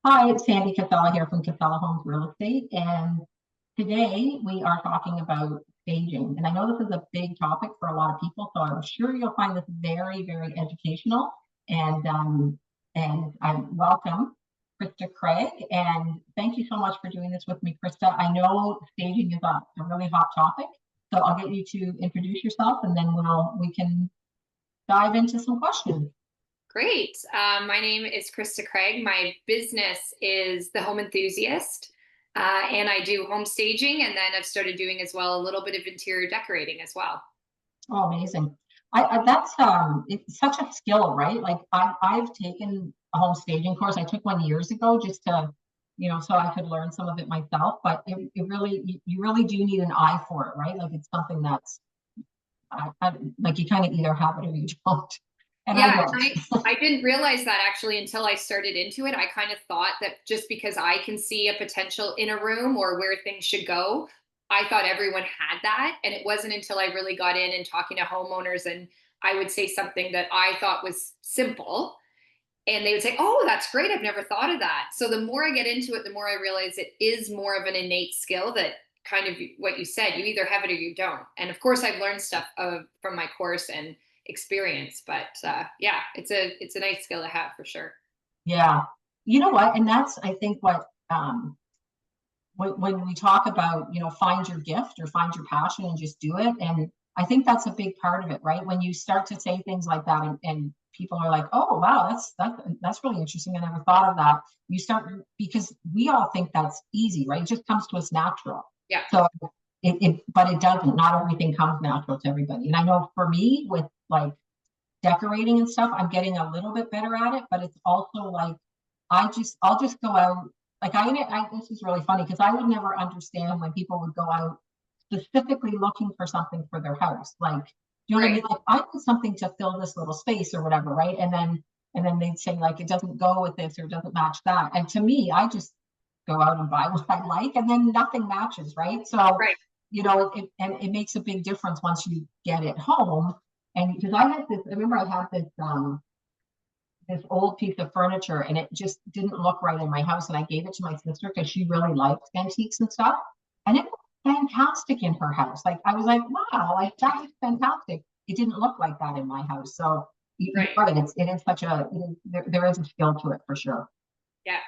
Hi, it's Sandy Casella here from Casella Homes Real Estate, and today we are talking about staging. And I know this is a big topic for a lot of people, so I'm sure you'll find this very, very educational. And I welcome Krista Craig, and thank you so much for doing this with me, Krista. I know staging is a really hot topic, so I'll get you to introduce yourself, and then we can dive into some questions. Great. My name is Krista Craig. My business is the Home Enthusiast, and I do home staging, and then I've started doing as well a little bit of interior decorating as well. Oh, amazing. I that's it's such a skill, right? Like I've taken a home staging course. I took one years ago just to, so I could learn some of it myself, but it really you really do need an eye for it, right? Like it's something that's like you kind of either have it or you don't. And I Yeah, don't. and I didn't realize that actually until I started into it. I kind of thought that just because I can see a potential in a room or where things should go, I thought everyone had that. And it wasn't until I really got in and talking to homeowners and I would say something that I thought was simple. And they would say, "Oh, that's great. I've never thought of that." So the more I get into it, the more I realize it is more of an innate skill that kind of what you said, you either have it or you don't. And of course, I've learned stuff from my course and experience, but yeah, it's a nice skill to have for sure. Yeah. You know what? And that's I think what when we talk about, find your gift or find your passion and just do it. And I think that's a big part of it, right? When you start to say things like that and people are like, oh, wow, that's really interesting. I never thought of that. You start because we all think that's easy, right? It just comes to us natural. Yeah. So but it doesn't. Not everything comes natural to everybody. And I know for me with like decorating and stuff, I'm getting a little bit better at it, but it's also like I'll just go out. Like this is really funny because I would never understand when people would go out specifically looking for something for their house. Like, you know what I Right. mean? Like I need something to fill this little space or whatever, right? And then they'd say like it doesn't go with this or doesn't match that. And to me, I just go out and buy what I like, and then nothing matches, right? So, Right. and it makes a big difference once you get it home. And because I remember I had this old piece of furniture and it just didn't look right in my house. And I gave it to my sister because she really liked antiques and stuff. And it was fantastic in her house. Like I was like, wow, like that is fantastic. It didn't look like that in my house. So you're Right. right. It is such there is a skill to it for sure. Yeah.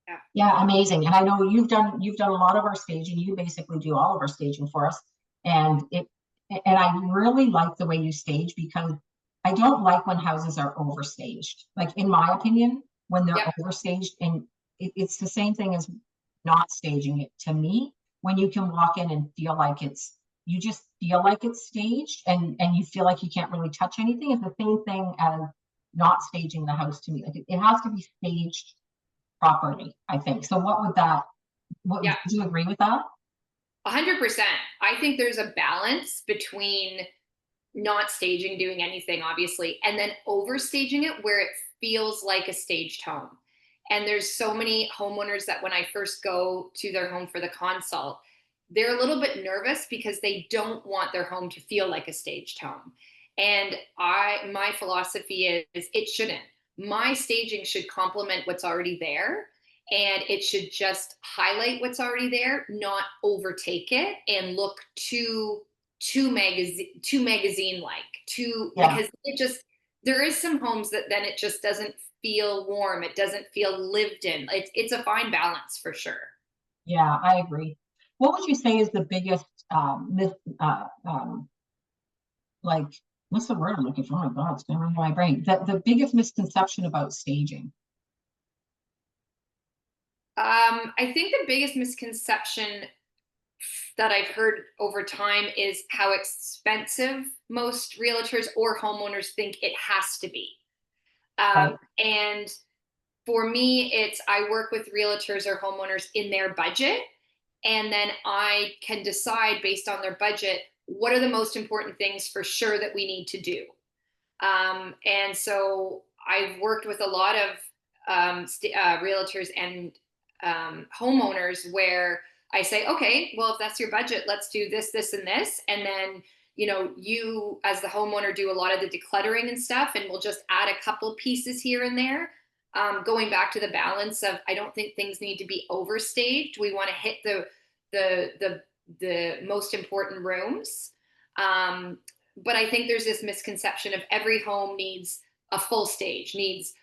Yeah. Yeah, amazing. And I know you've done a lot of our staging. You basically do all of our staging for us. And I really like the way you stage because I don't like when houses are overstaged. Like in my opinion, when they're Yep. overstaged, and it's the same thing as not staging it to me, when you can walk in and feel like you just feel like it's staged and you feel like you can't really touch anything. It's the same thing as not staging the house to me. Like it has to be staged properly, I think. So what Yeah. do you agree with that? 100%. I think there's a balance between not staging, doing anything, obviously, and then overstaging it where it feels like a staged home. And there's so many homeowners that when I first go to their home for the consult, they're a little bit nervous because they don't want their home to feel like a staged home. And my philosophy is it shouldn't. My staging should complement what's already there and it should just highlight what's already there, not overtake it and look too magazine like too Yeah, because it just there is some homes that then it just doesn't feel warm, it doesn't feel lived in. It's a fine balance for sure. yeah, I agree. What would you say is the biggest myth, like, what's the word I'm looking for? Oh my God, it's going into my brain. The biggest misconception about staging. I think the biggest misconception that I've heard over time is how expensive most realtors or homeowners think it has to be. Right. And for me, it's I work with realtors or homeowners in their budget, and then I can decide based on their budget what are the most important things for sure that we need to do. And so I've worked with a lot of realtors and homeowners where I say, okay, well, if that's your budget, let's do this, this, and this. And then, you as the homeowner do a lot of the decluttering and stuff, and we'll just add a couple pieces here and there. Going back to the balance of, I don't think things need to be overstaged. We want to hit the most important rooms. But I think there's this misconception of every home needs a full stage, needs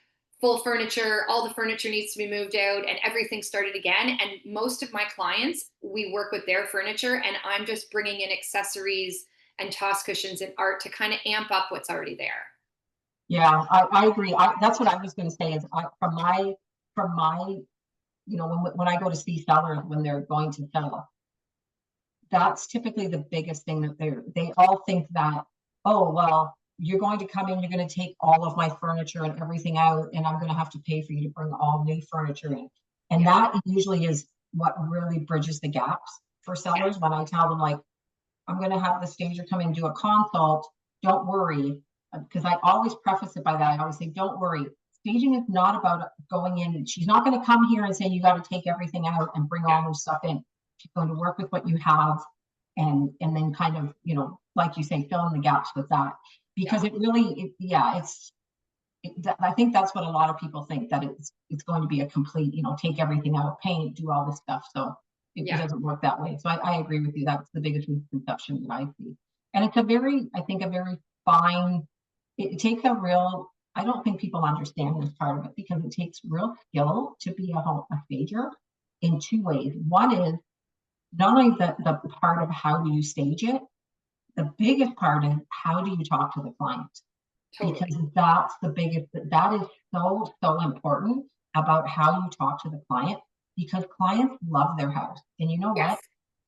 full furniture, all the furniture needs to be moved out and everything started again. And most of my clients, we work with their furniture and I'm just bringing in accessories and toss cushions and art to kind of amp up what's already there. Yeah, I agree. That's what I was going to say is from my, when I go to see sellers when they're going to sell, that's typically the biggest thing that they all think that, oh, well, you're going to come in, you're going to take all of my furniture and everything out, and I'm going to have to pay for you to bring all new furniture in. And that usually is what really bridges the gaps for sellers. When I tell them, like, I'm going to have the stager come in and do a consult, don't worry, because I always preface it by that. I always say, don't worry. Staging is not about going in. She's not going to come here and say, you got to take everything out and bring all new stuff in. She's going to work with what you have and then kind of, like you say, fill in the gaps with that. Because it really, I think that's what a lot of people think, that it's going to be a complete, take everything out, paint, do all this stuff. So it doesn't work that way. So I agree with you. That's the biggest misconception that I see. And it's I think a very fine, it takes a real, I don't think people understand this part of it, because it takes real skill to be a stager in two ways. One is not only the part of how do you stage it, the biggest part is how do you talk to the client? Totally. Because that's the biggest, that is so important about how you talk to the client, because clients love their house. And you know what?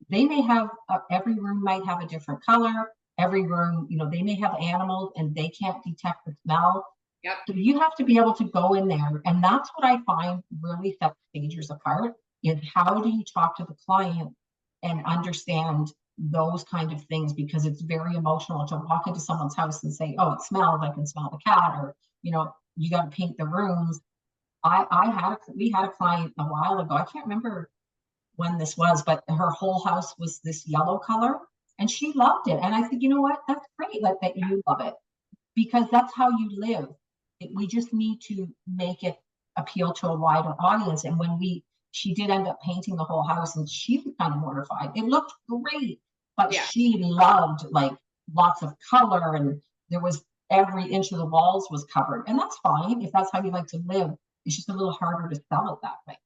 They may have, every room might have a different color. Every room, they may have animals and they can't detect the smell. Yep. So you have to be able to go in there. And that's what I find really sets stagers apart, is how do you talk to the client and understand those kind of things, because it's very emotional to walk into someone's house and say, oh, it smells, I can smell the cat, or, you got to paint the rooms. We had a client a while ago, I can't remember when this was, but her whole house was this yellow color and she loved it. And I said, you know what, that's great that you love it, because that's how you live. We just need to make it appeal to a wider audience. And she did end up painting the whole house and she was kind of mortified. It looked great, but she loved like lots of color, and there was every inch of the walls was covered. And that's fine if that's how you like to live. It's just a little harder to sell it that way.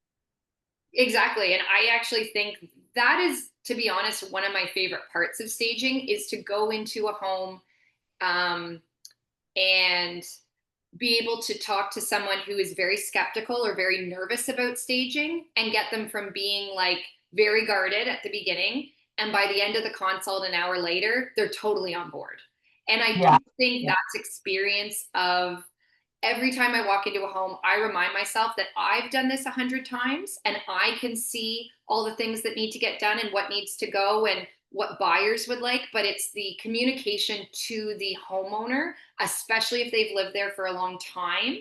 Exactly. And I actually think that is, to be honest, one of my favorite parts of staging is to go into a home and be able to talk to someone who is very skeptical or very nervous about staging and get them from being like very guarded at the beginning. And by the end of the consult, an hour later, they're totally on board. And I do think that's experience of every time I walk into a home, I remind myself that I've done this 100 times and I can see all the things that need to get done and what needs to go and what buyers would like. But it's the communication to the homeowner, especially if they've lived there for a long time,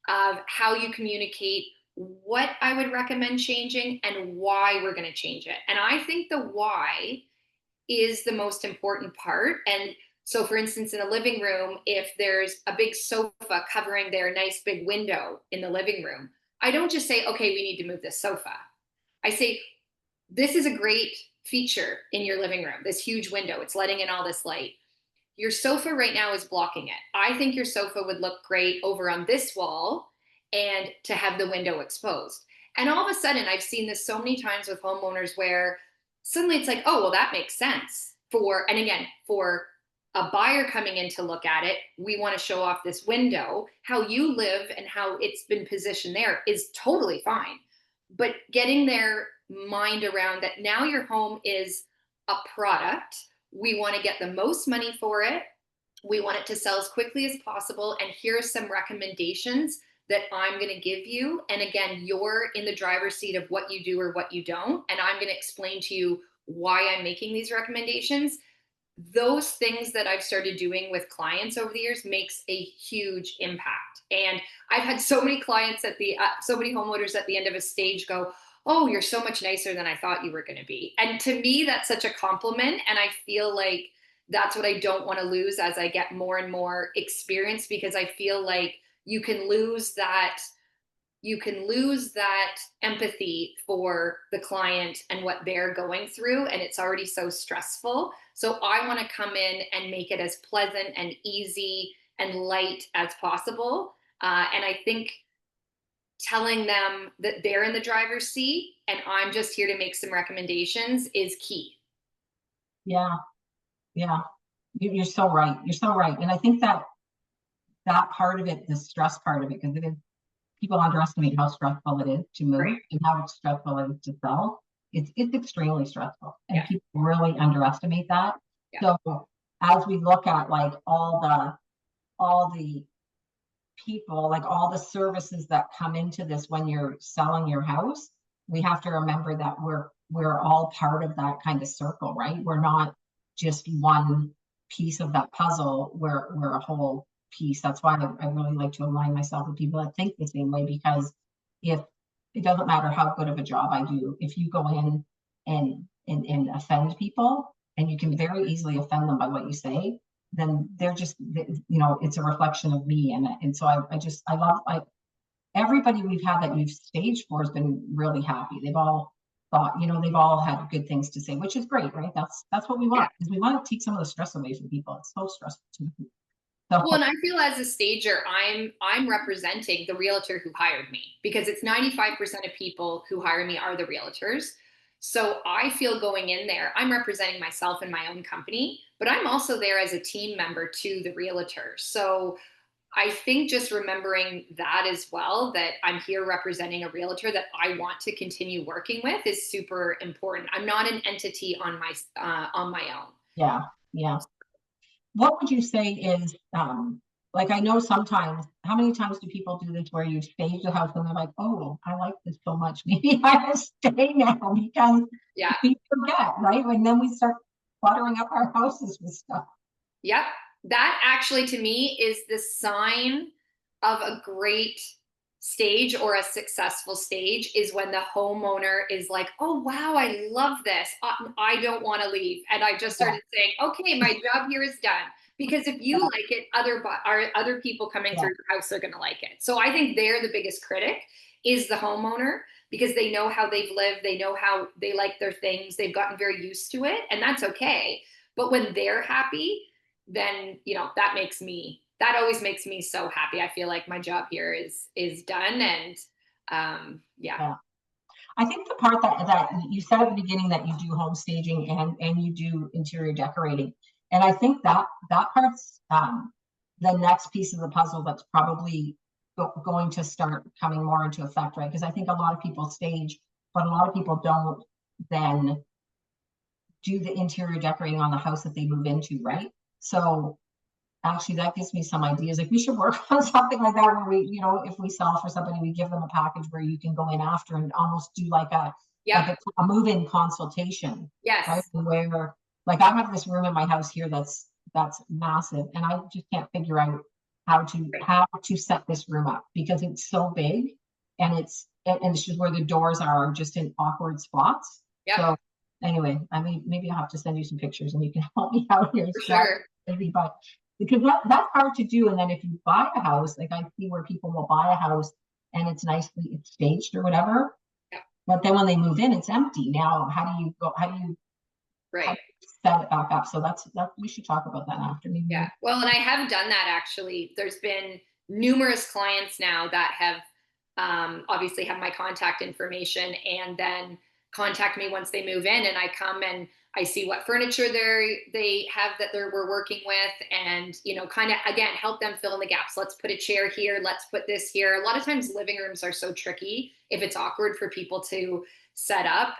of how you communicate what I would recommend changing and why we're going to change it. And I think the why is the most important part. And so, for instance, in a living room, if there's a big sofa covering their nice big window in the living room, I don't just say, okay, we need to move this sofa. I say, this is a great feature in your living room, this huge window. It's letting in all this light. Your sofa right now is blocking it. I think your sofa would look great over on this wall and to have the window exposed. And all of a sudden, I've seen this so many times with homeowners where suddenly it's like, oh, well, that makes sense. And again, for a buyer coming in to look at it, we want to show off this window. How you live and how it's been positioned there is totally fine. But getting their mind around that now your home is a product. We want to get the most money for it. We want it to sell as quickly as possible. And here are some recommendations that I'm going to give you. And again, you're in the driver's seat of what you do or what you don't. And I'm going to explain to you why I'm making these recommendations. Those things that I've started doing with clients over the years makes a huge impact. And I've had so many clients so many homeowners at the end of a stage go, oh, you're so much nicer than I thought you were going to be. And to me, that's such a compliment. And I feel like that's what I don't want to lose as I get more and more experience, because I feel like you can lose that you can lose that empathy for the client and what they're going through. And it's already so stressful. So I want to come in and make it as pleasant and easy and light as possible. And I think telling them that they're in the driver's seat and I'm just here to make some recommendations is key. Yeah. Yeah. You're so right. You're so right. And I think that part of it, the stress part of it, because it is, people underestimate how stressful it is to move Right. and how stressful it is to sell. It's extremely stressful, and Yeah. people really underestimate that. Yeah. So as we look at like all the people, like all the services that come into this when you're selling your house, we have to remember that we're all part of that kind of circle, right? We're not just one piece of that puzzle. We're a whole piece. That's why I really like to align myself with people that think the same way, because if it doesn't matter how good of a job I do, if you go in and offend people, and you can very easily offend them by what you say, then they're just, it's a reflection of me. And so I love, everybody we've had that we've staged for has been really happy. They've all thought, they've all had good things to say, which is great, right? That's what we Yeah. want, because we want to take some of the stress away from people. It's so stressful to me. Well, and I feel as a stager, I'm representing the realtor who hired me, because it's 95% of people who hire me are the realtors. So I feel going in there, I'm representing myself and my own company, but I'm also there as a team member to the realtor. So I think just remembering that as well, that I'm here representing a realtor that I want to continue working with, is super important. I'm not an entity on my own. Yeah, yeah. What would you say is, like, I know sometimes, how many times do people do this where you stage the house and they're like, oh, I like this so much, maybe I will stay now, because Yeah. we forget, right? And then we start cluttering up our houses with stuff. Yep. That actually to me is the sign of a great stage or a successful stage, is when the homeowner is like, oh, wow, I love this. I don't want to leave. And I just Yeah, started saying, okay, my job here is done. Because if you yeah, like it, other people coming yeah, through your house are going to like it. So I think they're the biggest critic, is the homeowner, because they know how they've lived. They know how they like their things. They've gotten very used to it, and that's okay. But when they're happy, then that always makes me so happy. I feel like my job here is done. And yeah. yeah. I think the part that you said at the beginning, that you do home staging and you do interior decorating, and I think that part's the next piece of the puzzle that's probably going to start coming more into effect, right? Because I think a lot of people stage, but a lot of people don't then do the interior decorating on the house that they move into, right? So actually, that gives me some ideas. Like, we should work on something like that, where we, if we sell for somebody, we give them a package where you can go in after and almost do like a Yep. like a move-in consultation, right? Yes. Where, like, I have this room in my house here that's massive, and I just can't figure out Right. how to set this room up, because it's so big, and it's just where the doors are just in awkward spots. Yep. So anyway, I mean, maybe I'll have to send you some pictures and you can help me out here. For sure. Maybe, but because that's hard to do. And then if you buy a house, like, I see where people will buy a house and it's staged or whatever, Yep. but then when they move in, it's empty. Now, how do you Right. set it back up? So that we should talk about that after, maybe. Yeah. Well, and I have done that actually. There's been numerous clients now that have obviously have my contact information, and then contact me once they move in, and I come and I see what furniture they have that we're working with, and kind of again help them fill in the gaps. Let's put a chair here. Let's put this here. A lot of times living rooms are so tricky if it's awkward for people to set up.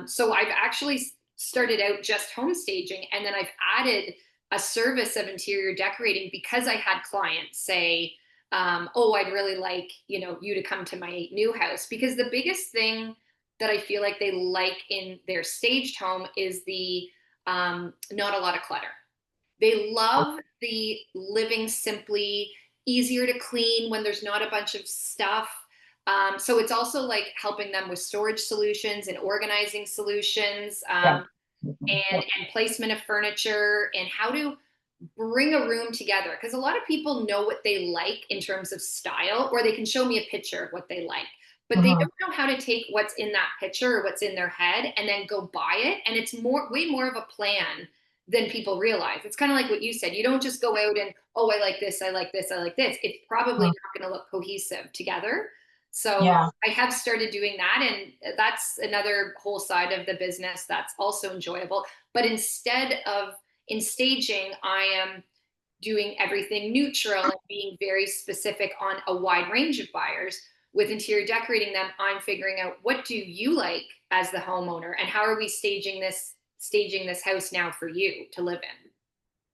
So I've actually started out just home staging, and then I've added a service of interior decorating, because I had clients say, oh, I'd really like, you to come to my new house. Because the biggest thing that I feel like they like in their staged home is the not a lot of clutter. They love the living simply, easier to clean when there's not a bunch of stuff. So it's also like helping them with storage solutions and organizing solutions, Yeah. and placement of furniture, and how to bring a room together, because a lot of people know what they like in terms of style, or they can show me a picture of what they like, but they Mhm. don't know how to take what's in that picture or what's in their head and then go buy it. And it's way more of a plan than people realize. It's kind of like what you said. You don't just go out and, oh, I like this, I like this, I like this. It's probably Mm. not going to look cohesive together. So Yeah. I have started doing that. And that's another whole side of the business that's also enjoyable. But instead of in staging, I am doing everything neutral and being very specific on a wide range of buyers. With interior decorating them, I'm figuring out, what do you like as the homeowner, and how are we staging this house now for you to live in?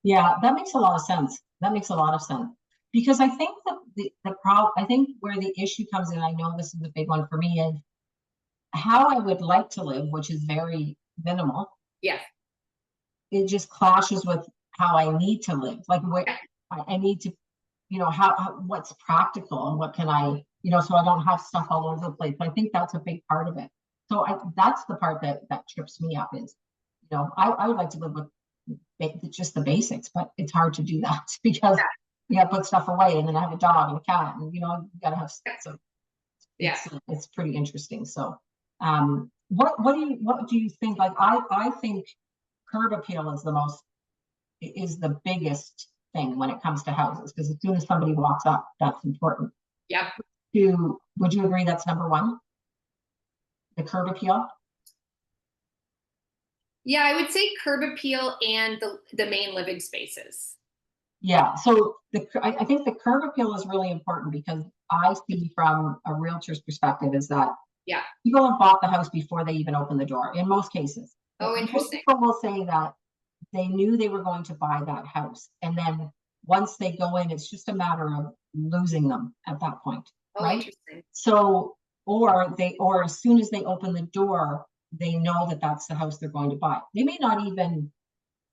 Yeah, that makes a lot of sense. That makes a lot of sense. Because I think that the problem, I think where the issue comes in, I know this is a big one for me, is how I would like to live, which is very minimal. Yes. It just clashes with how I need to live. Like what I need to, what's practical and what can I, so I don't have stuff all over the place. I think that's a big part of it. So that's the part that trips me up is, I would like to live with just the basics, but it's hard to do that because you got to put stuff away, and then I have a dog and a cat, and you got to have so Yeah. it's pretty interesting. So, what do you think? Like, I think curb appeal is the biggest thing when it comes to houses, because as soon as somebody walks up, that's important. Yep. Would you agree that's number one, the curb appeal? Yeah, I would say curb appeal and the main living spaces. Yeah. So I think the curb appeal is really important because I see from a realtor's perspective is that Yeah. people have bought the house before they even open the door in most cases. Oh, Most interesting. people will say that they knew they were going to buy that house. And then once they go in, it's just a matter of losing them at that point, Oh, right? interesting. So, or as soon as they open the door, they know that that's the house they're going to buy. They may not even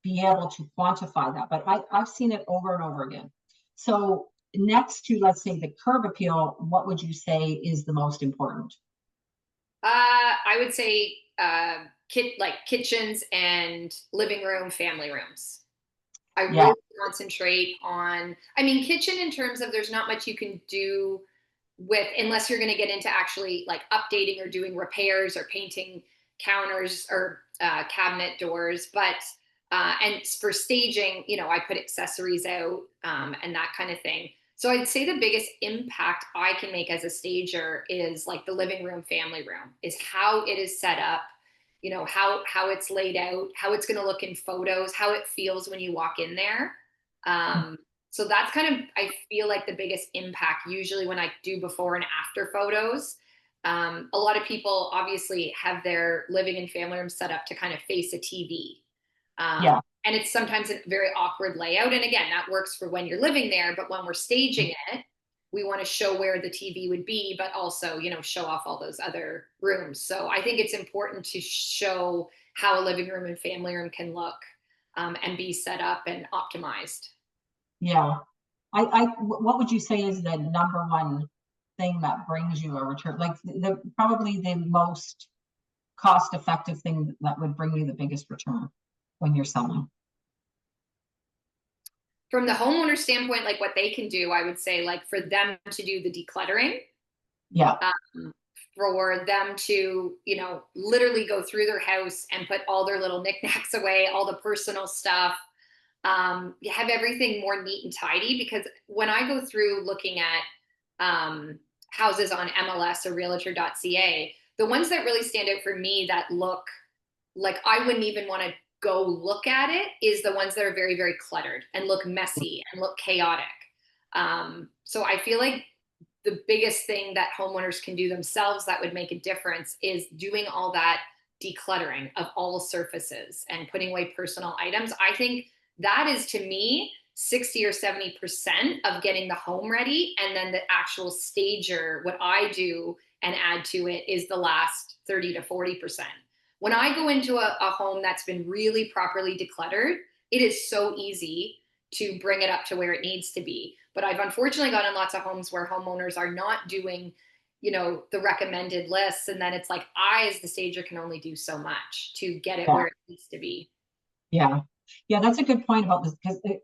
be able to quantify that, but I've seen it over and over again. So, next to, let's say, the curb appeal, what would you say is the most important? I would say like kitchens and living room, family rooms. I Yeah, really concentrate on, I mean, kitchen in terms of there's not much you can do with, unless you're going to get into actually like updating or doing repairs or painting counters or cabinet doors. But, and for staging, I put accessories out and that kind of thing. So I'd say the biggest impact I can make as a stager is like the living room, family room, is how it is set up, how it's laid out, how it's going to look in photos, how it feels when you walk in there. So that's kind of, I feel like, the biggest impact usually when I do before and after photos. A lot of people obviously have their living and family room set up to kind of face a TV. yeah, And it's sometimes a very awkward layout. And again, that works for when you're living there, but when we're staging it, we want to show where the TV would be, but also, show off all those other rooms. So I think it's important to show how a living room and family room can look and be set up and optimized. yeah. What would you say is the number one thing that brings you a return? Like probably the most cost effective thing that would bring you the biggest return when you're selling. From the homeowner standpoint, like what they can do, I would say, like for them to do the decluttering, Yeah, um, for them to, literally go through their house and put all their little knickknacks away, all the personal stuff, you have everything more neat and tidy. Because when I go through looking at houses on MLS or realtor.ca, the ones that really stand out for me that look like I wouldn't even want to go look at it is the ones that are very, very cluttered and look messy and look chaotic. So I feel like the biggest thing that homeowners can do themselves that would make a difference is doing all that decluttering of all surfaces and putting away personal items. I think that is, to me, 60 or 70% of getting the home ready. And then the actual stager, what I do and add to it, is the last 30 to 40%. When I go into a home that's been really properly decluttered, it is so easy to bring it up to where it needs to be. But I've unfortunately gotten lots of homes where homeowners are not doing, the recommended lists. And then it's like, I, as the stager, can only do so much to get it yeah, where it needs to be. yeah. Yeah, that's a good point about this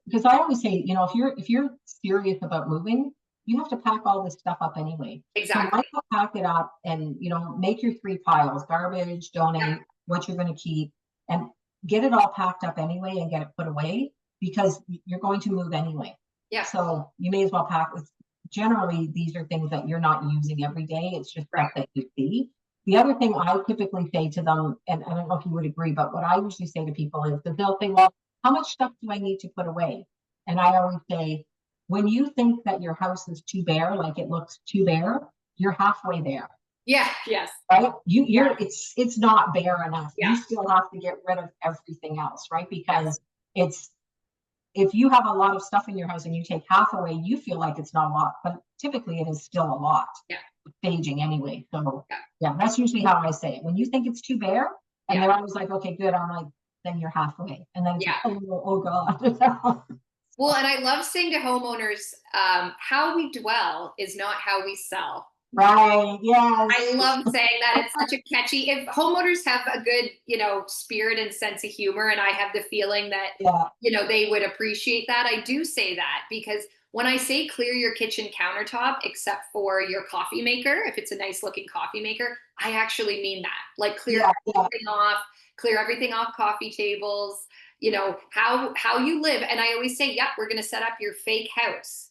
because I always say, you know, if you're serious about moving, you have to pack all this stuff up anyway. So Exactly. why not pack it up and, you know, make your 3 piles: garbage, donate, Yeah. what you're going to keep, and get it all packed up anyway and get it put away because you're going to move anyway. Yeah. So you may as well pack with. Generally, these are things that you're not using every day. It's just Right. stuff that you see. The other thing I typically say to them, and I don't know if you would agree, but what I usually say to people is that they'll say, well, how much stuff do I need to put away? And I always say, when you think that your house is too bare, like it looks too bare, you're halfway there. Yeah. Yes. Right? You're Yeah. it's not bare enough. Yeah. You still have to get rid of everything else, right? Because it's if you have a lot of stuff in your house and you take half away, you feel like it's not a lot, but typically it is still a lot. Yeah. Staging anyway. So Yeah. yeah, that's usually how I say it. When you think it's too bare, and Yeah. they're always like, okay, good. I'm like, then you're halfway. And then it's Yeah. like, oh God. Well, and I love saying to homeowners, how we dwell is not how we sell. Right. Yes. I love saying that. It's such a catchy. If homeowners have a good, spirit and sense of humor, and I have the feeling that, Yeah. they would appreciate that. I do say that because when I say clear your kitchen countertop, except for your coffee maker, if it's a nice looking coffee maker, I actually mean that. Like clear everything off, clear everything off coffee tables. How you live. And I always say, yep, we're going to set up your fake house.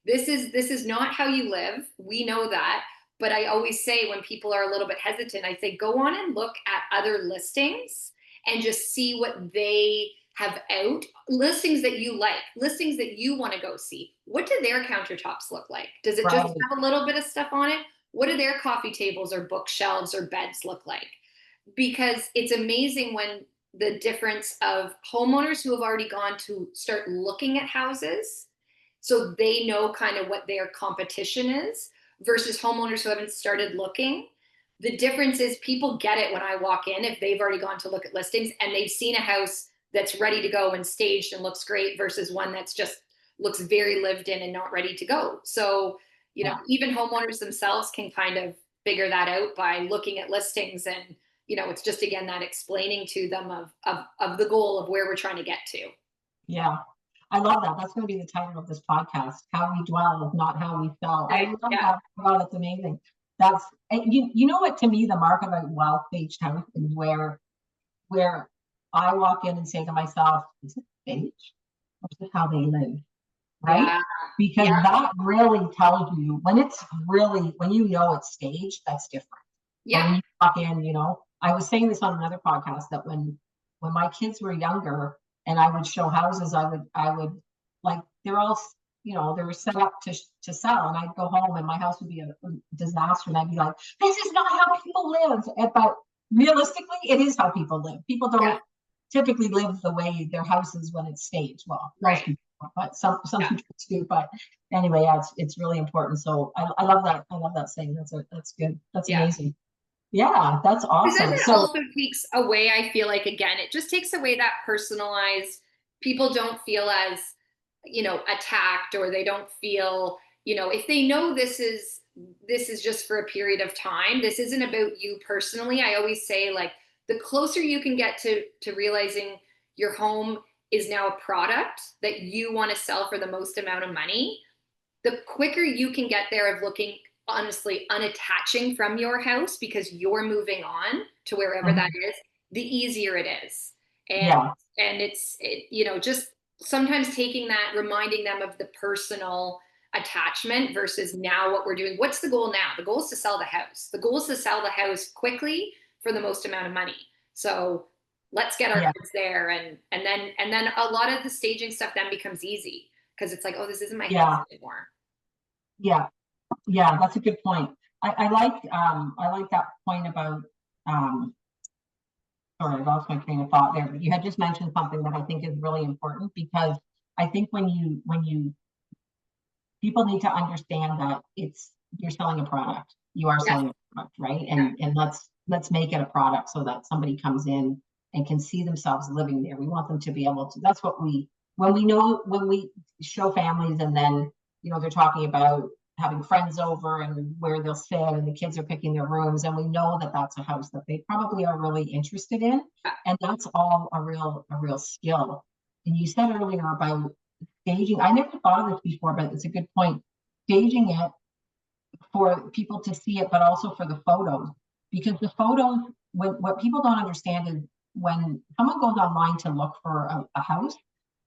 This is not how you live. We know that. But I always say when people are a little bit hesitant, I say, go on and look at other listings and just see what they have out. Listings that you like, listings that you want to go see. What do their countertops look like? Does it just have a little bit of stuff on it? What do their coffee tables or bookshelves or beds look like? Because it's amazing when the difference of homeowners who have already gone to start looking at houses so they know kind of what their competition is versus homeowners who haven't started looking. The difference is people get it when I walk in if they've already gone to look at listings and they've seen a house that's ready to go and staged and looks great versus one that's just looks very lived in and not ready to go. So, even homeowners themselves can kind of figure that out by looking at listings and it's just, again, that explaining to them of the goal of where we're trying to get to. Yeah. I love that. That's going to be the title of this podcast. How we dwell, not how we sell. I love that. Wow, that's amazing. That's, you know what, to me, the mark of a well-staged house is where I walk in and say to myself, is it staged? Or is it how they live? Right? Yeah. Because that really tells you when you know it's staged, that's different. Yeah. But when you walk in, I was saying this on another podcast that when my kids were younger and I would show houses, I would like, they're all, they were set up to sell, and I'd go home and my house would be a disaster. And I'd be like, this is not how people live. But realistically, it is how people live. People don't typically live the way their house is when it's staged. Well, most people, but some people do. But anyway, it's really important. So I love that. I love that saying. That's good. That's amazing. Yeah, that's awesome. Then it also takes away, I feel like, again, it just takes away that personalized, people don't feel as, attacked, or they don't feel, if they know this is just for a period of time, this isn't about you personally. I always say, like, the closer you can get to realizing your home is now a product that you want to sell for the most amount of money, the quicker you can get there of looking honestly unattaching from your house because you're moving on to wherever that is, the easier it is. And it's just sometimes taking that, reminding them of the personal attachment versus now what we're doing. What's the goal now? The goal is to sell the house. The goal is to sell the house quickly for the most amount of money. So let's get our kids there, and then a lot of the staging stuff then becomes easy because it's like, oh, this isn't my house anymore. Yeah, that's a good point. I like that point about sorry, I lost my train of thought there, but you had just mentioned something that I think is really important, because I think when you people need to understand that you're selling a product. You are selling a product, right? And let's make it a product so that somebody comes in and can see themselves living there. We want them to be able to. That's what when we show families, and then they're talking about having friends over and where they'll sit and the kids are picking their rooms. And we know that that's a house that they probably are really interested in. And that's all a real skill. And you said earlier about staging. I never thought of this before, but it's a good point. Staging it for people to see it, but also for the photos, because the photos, what people don't understand is when someone goes online to look for a house,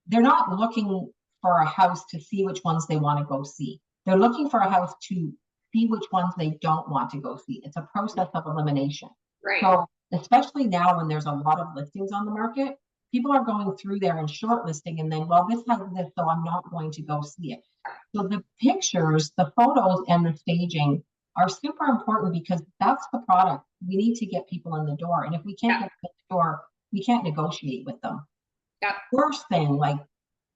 they're not looking for a house to see which ones they want to go see. They're looking for a house to see which ones they don't want to go see. It's a process of elimination. Right. So especially now when there's a lot of listings on the market, people are going through there and shortlisting, and then, well, this has this, so I'm not going to go see it. So the pictures, the photos, and the staging are super important, because that's the product. We need to get people in the door. And if we can't get them in the door, we can't negotiate with them. Worst thing, I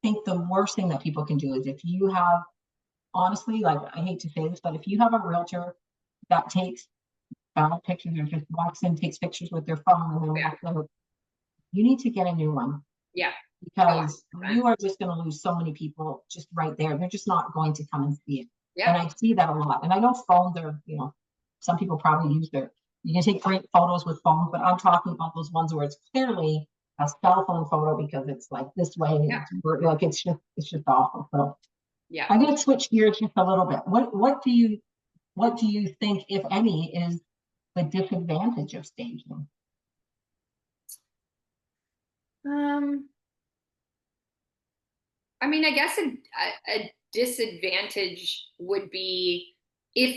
think the worst thing that people can do is, if you have, honestly, I hate to say this, but if you have a realtor that takes bad pictures or just walks in, takes pictures with their phone, and then walks out, you need to get a new one. Yeah. Because you are just going to lose so many people just right there. They're just not going to come and see it. Yeah. And I see that a lot. And I know phones are, some people probably use you can take great photos with phones, but I'm talking about those ones where it's clearly a cell phone photo, because it's like this way. Yeah. It's just awful. So yeah, I'm going to switch gears just a little bit. What do you think, if any, is the disadvantage of staging? I mean, I guess a disadvantage would be if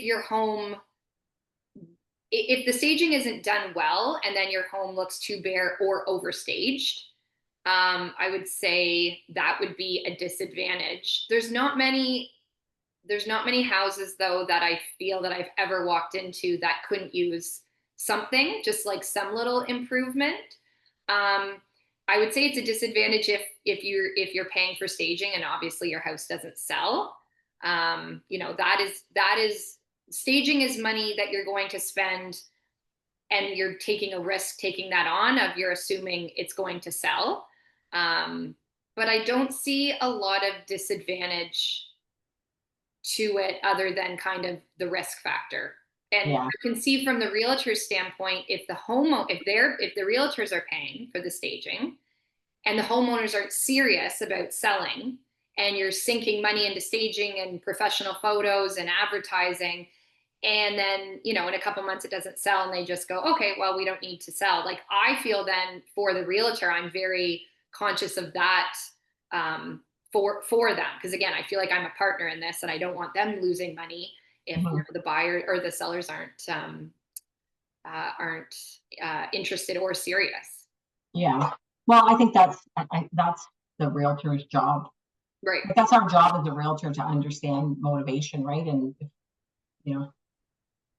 if the staging isn't done well and then your home looks too bare or overstaged. I would say that would be a disadvantage. There's not many houses, though, that I feel that I've ever walked into that couldn't use something, just like some little improvement. I would say it's a disadvantage if you're paying for staging and obviously your house doesn't sell. That is staging is money that you're going to spend, and you're taking a risk taking that on, of you're assuming it's going to sell. But I don't see a lot of disadvantage to it other than kind of the risk factor. And I can see from the realtor's standpoint, if the realtors are paying for the staging and the homeowners aren't serious about selling, and you're sinking money into staging and professional photos and advertising, and then, in a couple months it doesn't sell and they just go, okay, well, we don't need to sell. I feel then for the realtor, I'm very conscious of that, for them. Because again, I feel like I'm a partner in this and I don't want them losing money if the buyer or the sellers aren't interested or serious. Yeah. Well, I think that's the realtor's job. Right. But that's our job as a realtor, to understand motivation, right? And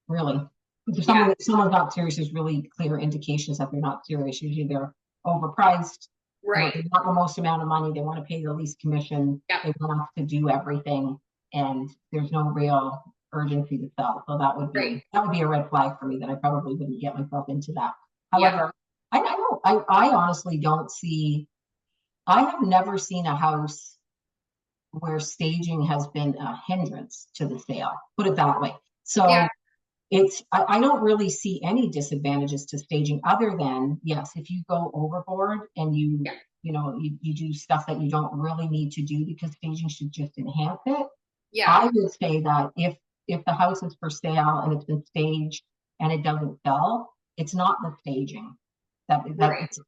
really, if someone's not serious, there's really clear indications that they're not serious. Usually they're overpriced. Right. They want the most amount of money. They want to pay the least commission. Yep. They want us to do everything, and there's no real urgency to sell. So that would be a red flag for me, that I probably wouldn't get myself into that. However, I honestly don't see. I have never seen a house where staging has been a hindrance to the sale. Put it that way. So I don't really see any disadvantages to staging, other than, yes, if you go overboard and you do stuff that you don't really need to do, because staging should just enhance it. I would say that if the house is for sale and it's been staged and it doesn't sell, it's not the staging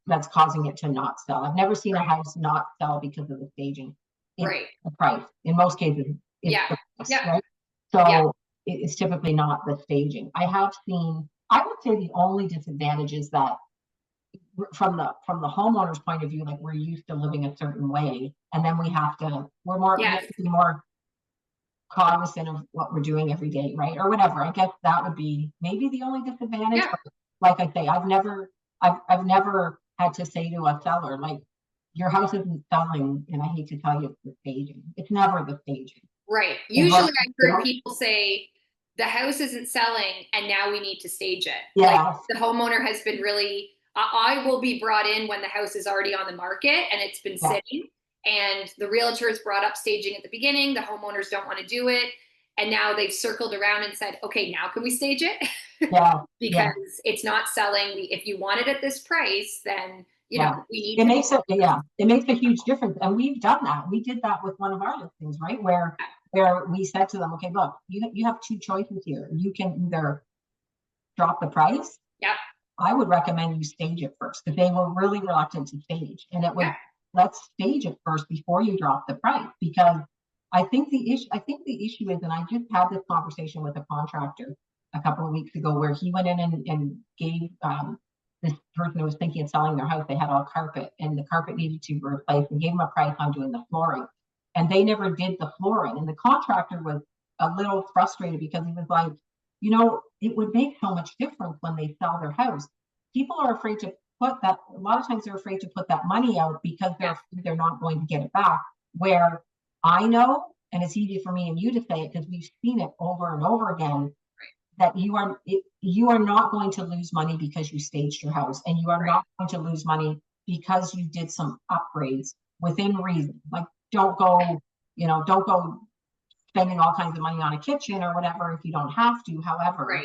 that's causing it to not sell. I've never seen a house not sell because of the staging. It's the price. In most cases, it's the price, right? So it's typically not the staging. I would say the only disadvantage is that from the homeowner's point of view, we're used to living a certain way, and then we have to be more cognizant of what we're doing every day, right? Or whatever. I guess that would be maybe the only disadvantage. Yeah. But like I say, I've never had to say to a seller, your house isn't selling, and I hate to tell you, it's the staging. It's never the staging. Right. Usually I've heard people say the house isn't selling and now we need to stage it. Yeah. The homeowner has been really, I will be brought in when the house is already on the market and it's been sitting, and the realtor has brought up staging at the beginning. The homeowners don't want to do it. And now they've circled around and said, okay, now can we stage it? Yeah. Because Yeah. it's not selling. If you want it at this price, then, Yeah. we need It to. makes it makes a huge difference. And we've done that. We did that with one of our listings, right? Where we said to them, okay, look, you have two choices here. You can either drop the price. Yeah. I would recommend you stage it first, because they were really reluctant to stage. And it was, Yeah. let's stage it first before you drop the price. Because I think the issue is, and I just had this conversation with a contractor a couple of weeks ago, where he went in and gave this person who was thinking of selling their house, they had all carpet and the carpet needed to be replaced, and gave them a price on doing the flooring. And they never did the flooring. And the contractor was a little frustrated, because he was like, it would make so much difference when they sell their house. People are afraid to put that, a lot of times they're afraid to put that money out, because they're not going to get it back. Where I know, and it's easy for me and you to say it because we've seen it over and over again, that you are not going to lose money because you staged your house, and you are not going to lose money because you did some upgrades within reason. Like, don't go spending all kinds of money on a kitchen or whatever if you don't have to. However,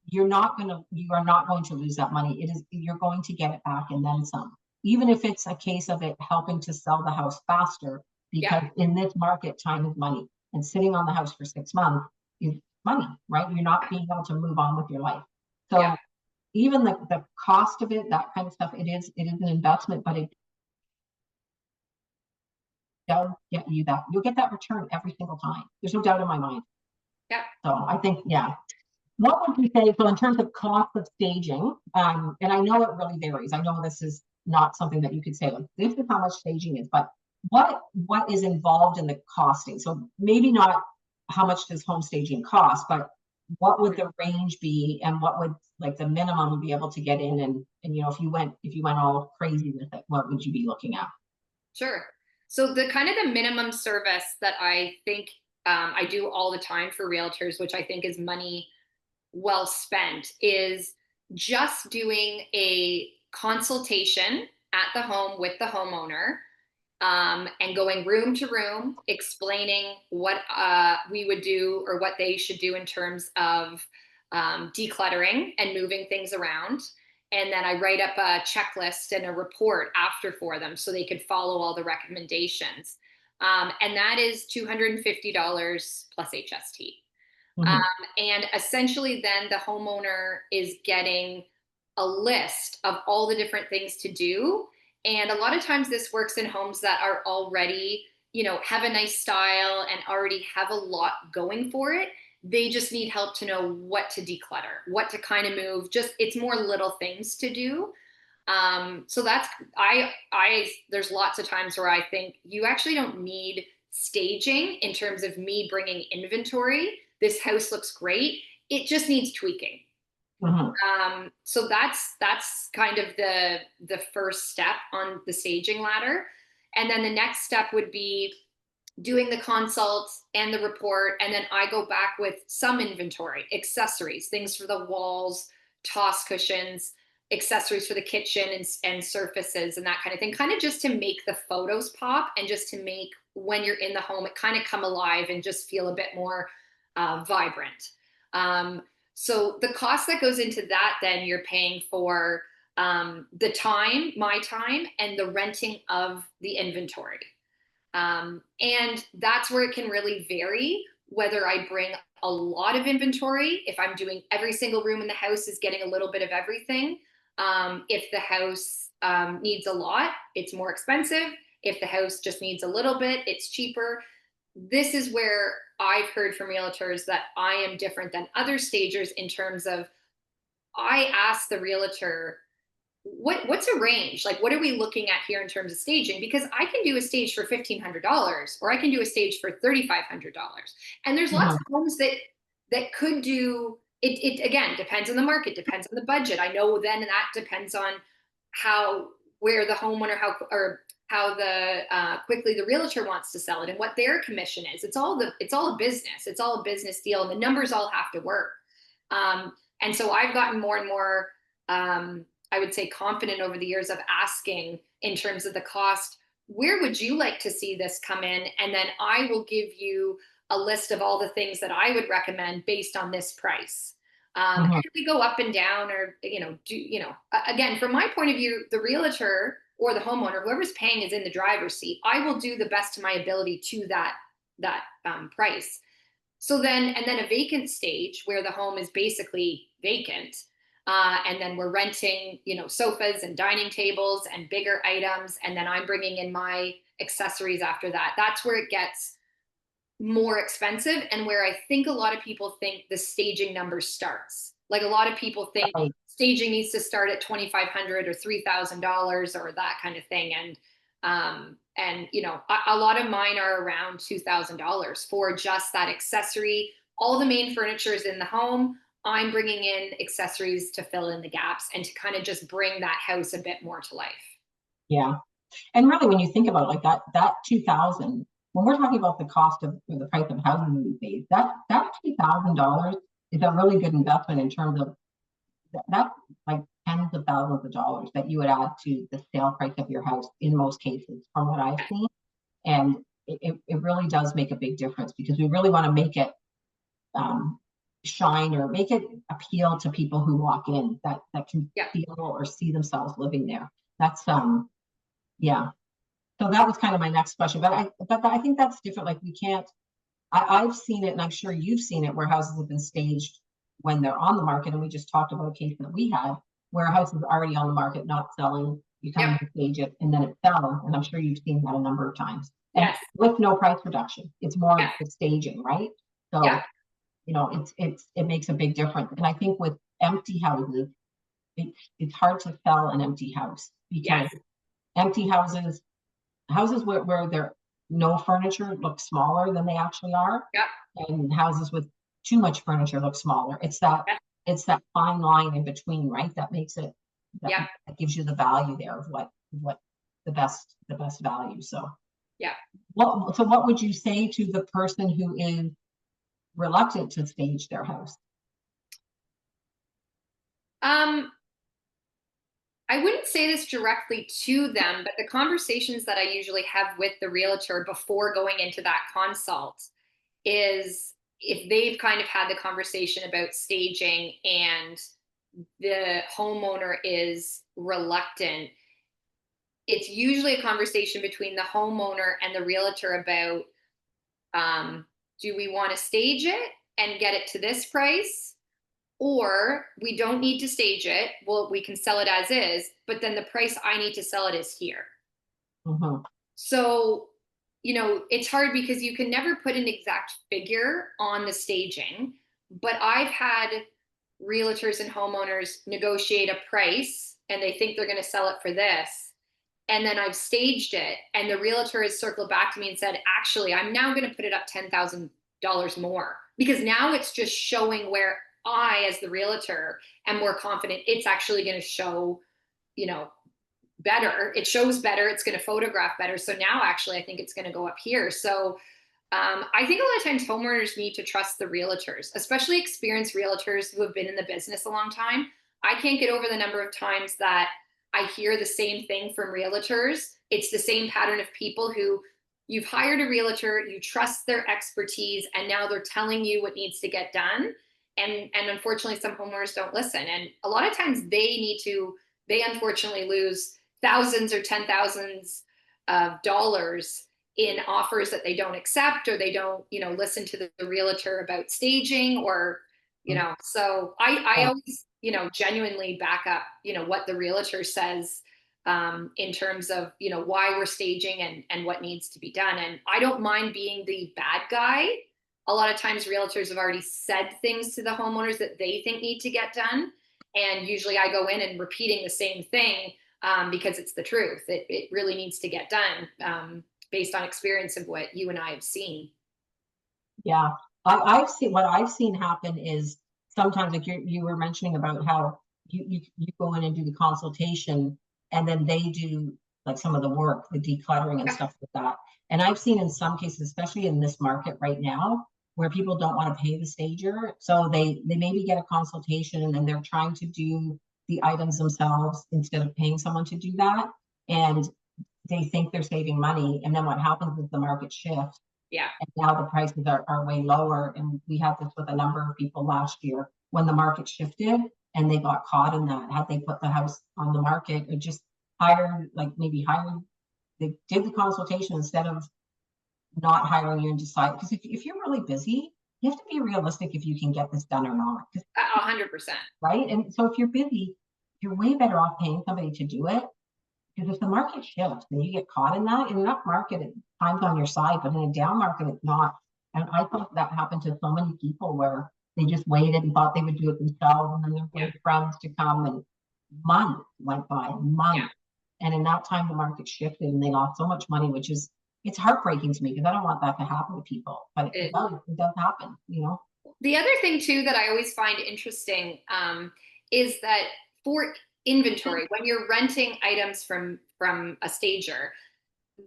you are not going to lose that money. You're going to get it back and then some, even if it's a case of it helping to sell the house faster, because in this market, time is money, and sitting on the house for 6 months is money, right? You're not being able to move on with your life. So even the cost of it, that kind of stuff, it is an investment, but it does get you that. You'll get that return every single time. There's no doubt in my mind. Yeah. So I think, what would you say, so in terms of cost of staging, and I know it really varies. I know this is not something that you could say, like, this is how much staging is, but what is involved in the costing? So maybe not how much does home staging cost, but what would the range be, and what would, like, the minimum be able to get in, and if you went all crazy with it, what would you be looking at? Sure. So the kind of the minimum service that I think I do all the time for realtors, which I think is money well spent, is just doing a consultation at the home with the homeowner, and going room to room, explaining what we would do or what they should do in terms of decluttering and moving things around. And then I write up a checklist and a report after for them so they could follow all the recommendations. And that is $250 plus HST. Um, Mhm. and essentially, then the homeowner is getting a list of all the different things to do. And a lot of times, this works in homes that are already, have a nice style and already have a lot going for it. They just need help to know what to declutter, what to kind of move. Just, it's more little things to do. So that's, there's lots of times where I think you actually don't need staging in terms of me bringing inventory. This house looks great. It just needs tweaking. Mhm. So that's kind of the first step on the staging ladder. And then the next step would be doing the consults and the report. And then I go back with some inventory, accessories, things for the walls, toss cushions, accessories for the kitchen, and surfaces and that kind of thing, kind of just to make the photos pop, and just to make, when you're in the home, it kind of come alive and just feel a bit more vibrant. So the cost that goes into that, then you're paying for the time, my time, and the renting of the inventory. And that's where it can really vary whether I bring a lot of inventory, if I'm doing every single room in the house is getting a little bit of everything. If the house needs a lot, it's more expensive. If the house just needs a little bit, it's cheaper. This is where I've heard from realtors that I am different than other stagers in terms of, I ask the realtor, what's a range? Like, what are we looking at here in terms of staging? Because I can do a stage for $1,500, or I can do a stage for $3,500. And there's lots Mhm. of homes that could do it. It again depends on the market, depends on the budget. I know then that depends on where the homeowner, how the quickly the realtor wants to sell it, and what their commission is. It's all a business. It's all a business deal, and the numbers all have to work. And so I've gotten more and more, I would say, confident over the years of asking in terms of the cost, where would you like to see this come in? And then I will give you a list of all the things that I would recommend based on this price. And Mhm. if we go up and down, or again, from my point of view, the realtor or the homeowner, whoever's paying, is in the driver's seat. I will do the best of my ability to that price. So then, and then a vacant stage where the home is basically vacant. And then we're renting, sofas and dining tables and bigger items. And then I'm bringing in my accessories after that. That's where it gets more expensive, and where I think a lot of people think the staging number starts. Like, a lot of people think Right. staging needs to start at $2,500 or $3,000 or that kind of thing. And a lot of mine are around $2,000 for just that accessory. All the main furniture is in the home. I'm bringing in accessories to fill in the gaps and to kind of just bring that house a bit more to life. Yeah. And really, when you think about it, like that 2000, when we're talking about the cost of, or the price of housing these days, that $2,000 is a really good investment in terms of that's like tens of thousands of dollars that you would add to the sale price of your house in most cases, from what I've seen. And it really does make a big difference, because we really want to make it um, shine, or make it appeal to people who walk in, that can Yeah. feel or see themselves living there. That's yeah. So that was kind of my next question, but I think that's different. Like, we can't. I've seen it, and I'm sure you've seen it, where houses have been staged when they're on the market, and we just talked about a case that we had where a house is already on the market, not selling. You come Yep. in and stage it, and then it sells, and I'm sure you've seen that a number of times. And Yes. with no price reduction, it's more Yes. the staging, right? So Yeah. it makes a big difference. And I think with empty houses, it's hard to sell an empty house, because Yes. empty houses where there no furniture look smaller than they actually are, Yep. and houses with too much furniture look smaller. It's that fine line in between, right? That makes it that, Yep. that gives you the value there of what the best value. So Yeah. what would you say to the person who is reluctant to stage their house? Um, I wouldn't say this directly to them, but the conversations that I usually have with the realtor before going into that consult is, if they've kind of had the conversation about staging and the homeowner is reluctant, it's usually a conversation between the homeowner and the realtor about, do we want to stage it and get it to this price? Or we don't need to stage it. Well, we can sell it as is, but then the price I need to sell it is here. Mm-hmm. So, it's hard because you can never put an exact figure on the staging, but I've had realtors and homeowners negotiate a price and they think they're going to sell it for this. And then I've staged it, and the realtor has circled back to me and said, actually, I'm now going to put it up $10,000 more, because now it's just showing where I, as the realtor, am more confident it's actually going to show, better. It shows better. It's going to photograph better. So now actually, I think it's going to go up here. So I think a lot of times homeowners need to trust the realtors, especially experienced realtors who have been in the business a long time. I can't get over the number of times that I hear the same thing from realtors. It's the same pattern of people who, you've hired a realtor, you trust their expertise, and now they're telling you what needs to get done. And unfortunately, some homeowners don't listen. And a lot of times they unfortunately lose thousands or ten thousands of dollars in offers that they don't accept, or they don't, listen to the realtor about staging, or, so I Yeah. always, genuinely back up, what the realtor says, in terms of, why we're staging and what needs to be done. And I don't mind being the bad guy. A lot of times realtors have already said things to the homeowners that they think need to get done. And usually I go in and repeating the same thing, because it's the truth. It really needs to get done, based on experience of what you and I have seen. Yeah, what I've seen happen is sometimes, like you were mentioning about how you go in and do the consultation, and then they do like some of the work, the decluttering and Yeah. stuff like that. And I've seen in some cases, especially in this market right now, where people don't want to pay the stager, so they maybe get a consultation, and then they're trying to do the items themselves instead of paying someone to do that, and they think they're saving money. And then what happens is the market shifts, Yeah. And now the prices are way lower. And we had this with a number of people last year when the market shifted and they got caught in that. Had they put the house on the market or just hired, they did the consultation instead of not hiring you and decide. Because if you're really busy, you have to be realistic if you can get this done or not. 100%. Right. And so if you're busy, you're way better off paying somebody to do it. Because if the market shifts and you get caught in that, in an up market, time's on your side, but in a down market, it's not. And I thought that happened to so many people where they just waited and thought they would do it themselves, and then they waited friends to come, and months went by, months. And in that time, the market shifted and they lost so much money, which is, it's heartbreaking to me because I don't want that to happen to people, but it does happen, The other thing too that I always find interesting is that for inventory, when you're renting items from a stager,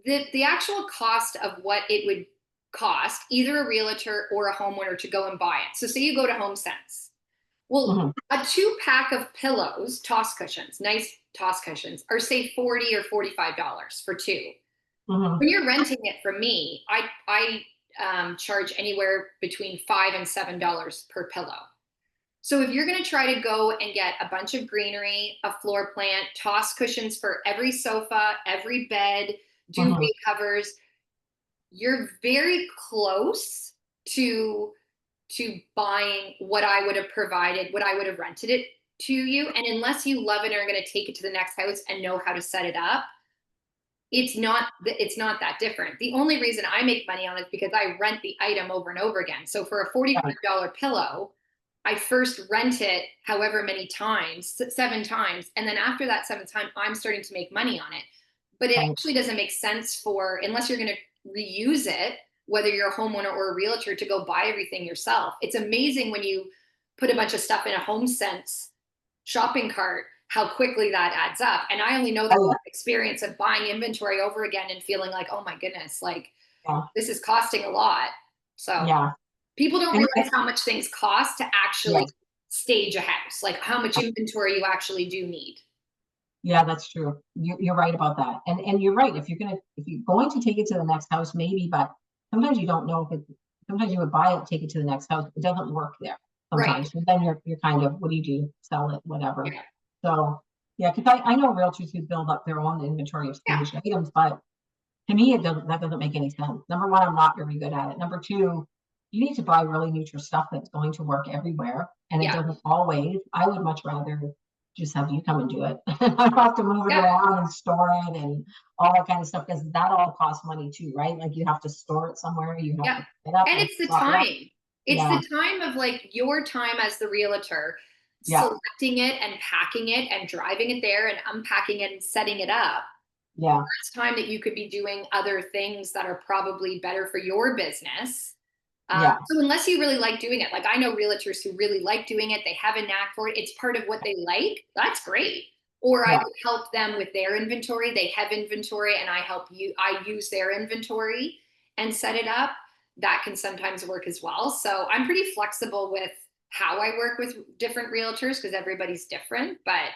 the actual cost of what it would cost either a realtor or a homeowner to go and buy it. So say you go to HomeSense. Well, a 2-pack of pillows, toss cushions, nice toss cushions, are say $40 or $45 for 2. When you're renting it from me, I charge anywhere between $5 and $7 per pillow. So if you're going to try to go and get a bunch of greenery, a floor plant, toss cushions for every sofa, every bed, duvet covers, you're very close to buying what I would have provided, what I would have rented it to you. And unless you love it and are going to take it to the next house and know how to set it up, it's not that different. The only reason I make money on it is because I rent the item over and over again. So for a $45 pillow, I first rent it however many times, 7 times. And then after that 7th time, I'm starting to make money on it. But it actually doesn't make sense unless you're going to reuse it, whether you're a homeowner or a realtor, to go buy everything yourself. It's amazing when you put a bunch of stuff in a HomeSense shopping cart, how quickly that adds up. And I only know the experience of buying inventory over again and feeling like, oh my goodness, this is costing a lot. So people don't realize how much things cost to actually stage a house, like how much inventory you actually do need. Yeah, that's true. You're right about that. And you're right. If you're going to take it to the next house, maybe, but sometimes you don't know sometimes you would buy it, take it to the next house. It doesn't work there sometimes. Right. And then you're kind of, what do you do? Sell it, whatever. Yeah. So because I know realtors who build up their own inventory of staged items, but to me, that doesn't make any sense. Number one, I'm not very good at it. Number two, you need to buy really neutral stuff that's going to work everywhere. And it doesn't always. I would much rather just have you come and do it. I don't have to move it around and store it and all that kind of stuff, because that all costs money too, right? Like you have to store it somewhere. You have to pick it up. And it's the time. It's the time of your time as the realtor, selecting it and packing it and driving it there and unpacking it and setting it up. Yeah. It's time that you could be doing other things that are probably better for your business. So unless you really like doing it, like I know realtors who really like doing it, they have a knack for it, it's part of what they like, that's great. Or I would help them with their inventory. They have inventory and I use their inventory and set it up. That can sometimes work as well. So I'm pretty flexible with how I work with different realtors because everybody's different. But